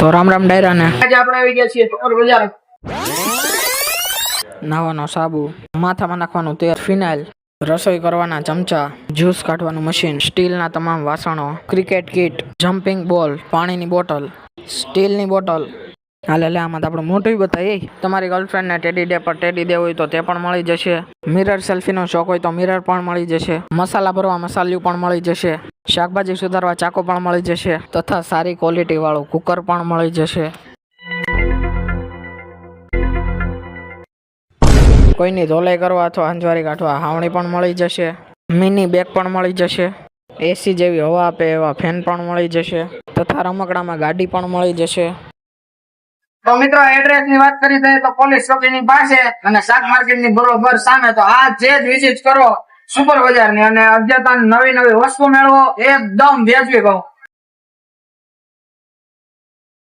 તો રામ રામ ડાયરા ને આજે આપણે આવી ગયા છીએ સુપર બજાર. નાવાનો સાબુ, માથામાં નાખવાનું તેલ, ફિનાઇલ, રસોઈ કરવાના ચમચા, જ્યુસ કાઢવાનું મશીન, સ્ટીલના તમામ વાસણો, ક્રિકેટ કિટ, જમ્પિંગ બોલ, પાણીની બોટલ, સ્ટીલની બોટલ. હાલે આમાં તો આપણે મોટું બતાવીએ. તમારી ગર્લફ્રેન્ડને ટેડી ડે પર ટેડી દેવું હોય તો તે પણ મળી જશે. મિરર સેલ્ફીનો શોખ હોય તો મિરર પણ મળી જશે. મસાલા ભરવા મસાલિયું પણ મળી જશે. શાકભાજી સુધારવા ચાકુ પણ મળી જશે તથા સારી ક્વોલિટી વાળું કુકર પણ મળી જશે. કોઈની ધોલાઈ કરવા અથવા હંજવારી કાઢવા હાવણી પણ મળી જશે. મિની બેગ પણ મળી જશે. એસી જેવી હવા આપે એવા ફેન પણ મળી જશે તથા રમકડામાં ગાડી પણ મળી જશે. તો મિત્રો એડ્રેસ ની વાત કરી દઈએ તો પોલીસ ચોકી ની પાસે અને શાક માર્કેટ ની બરોબર સામે. તો આ જે વિઝિટ કરો સુપર બજાર ની અને અદ્યતન નવી વસ્તુ મેળવો એકદમ વ્યાજબી ભાવ.